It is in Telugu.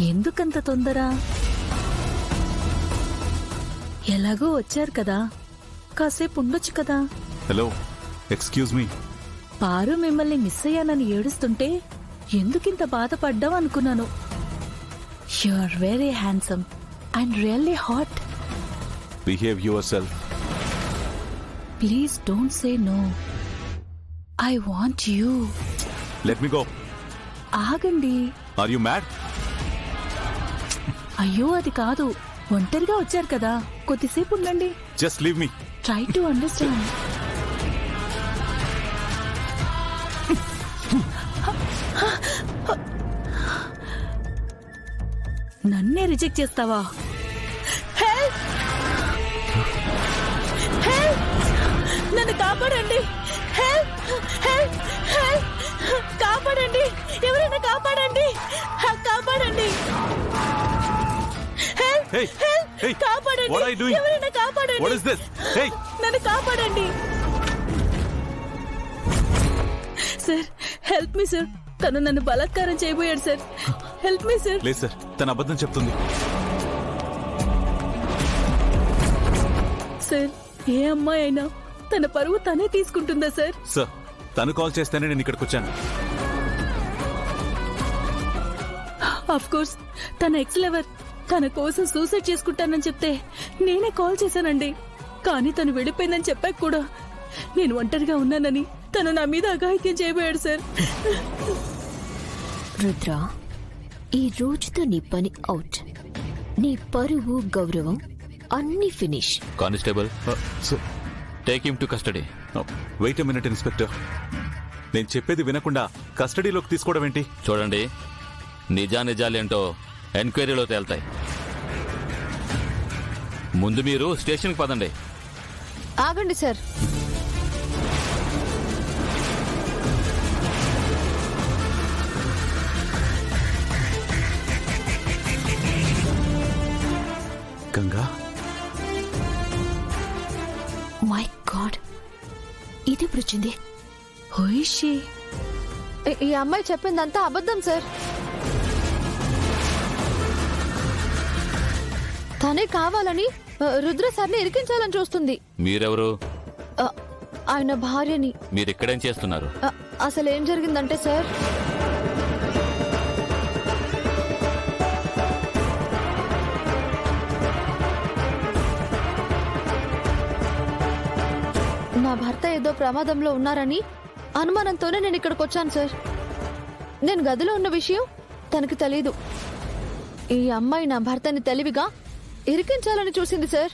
ఎందుకంత తొందర? ఎలాగో వచ్చారు కదా, కాసేపు ఉండొచ్చు కదా. Hello, excuse me. పారు మిమ్మల్ని మిస్ అయ్యానని ఏడుస్తుంటే ఎందుకింత బాధపడ్డావు అనుకున్నాను. You are very handsome and really hot. Behave yourself. Please don't say no. I want you. Let me go. ఆగండి. Are you mad? అయ్యో అది కాదు, ఒంటరిగా వచ్చారు కదా, కొద్దిసేపు ఉండండి. Just leave me. Try to understand. నన్నే రిజెక్ట్ చేస్తావా? హెల్ప్! హెల్ప్! నన్ను కాపాడండి. హెల్ప్! హెల్ప్! హెల్ప్! కాపాడండి, ఎవరైనా కాపాడండి, కాపాడండి. హెల్ప్! Hey! హెల్ప్! Hey! కాపాడండి, What are you doing? ఎవరైనా కాపాడండి. What is this? Hey! నన్ను కాపాడండి. Sir, help me sir. తను నన్ను బలాత్కారం చేయబోయాడు సార్. Help me sir. లేదు సార్, తన అబద్ధం చెప్తుంది. సార్, ఏ అమ్మాయి అయినా తన పరువు తనే తీసుకుంటుందా సార్? సార్, తను కాల్ చేస్తేనే నేను ఇక్కడికి వచ్చాను. ఆఫ్ కోర్స్ తన ఎక్స్ లవర్ తన కోసం సూసైడ్ చేసుకుంటానని చెప్తే నేనే కాల్ చేశానండి. కానీ తను వెళ్ళిపోయిందని చెప్పాక కూడా నేను ఒంటరిగా ఉన్నానని తను నా మీద అఘాయిత్యం చేయబోయాడు సార్. రుద్ర, ఈ రోజుతో నీ పని అవుట్. నీ పరువు గౌరవం అన్ని finish. Constable, sir, take him to custody. Wait a minute inspector. నేను చెప్పేది వినకుండా కస్టడీలోకి తీసుకోవడం ఏంటి? చూడండి, నిజాలేంటో ఎంక్వైరీలో తేల్తాయి. ముందు మీరు స్టేషన్కి పదండి. ఆగండి సార్. గంగా, మై గాడ్, ఇది ఇప్పుడు వచ్చింది. Who is she? ఈ అమ్మాయి చెప్పిందంతా అబద్ధం సార్. తనే కావాలని రుద్ర సార్ని ఇరికించాలని చూస్తుంది. మీరెవరు? ఆయన భార్యని. మీరు ఇక్కడేం చేస్తున్నారు? అసలు ఏం జరిగిందంటే సార్, నా భర్త ఏదో ప్రమాదంలో ఉన్నారని అనుమానంతోనే నేను ఇక్కడికి వచ్చాను సార్. నేను గదిలో ఉన్న విషయం తనకి తెలీదు. ఈ అమ్మాయి నా భర్తని తెలివిగా ఇరికించాలని చూసింది సార్.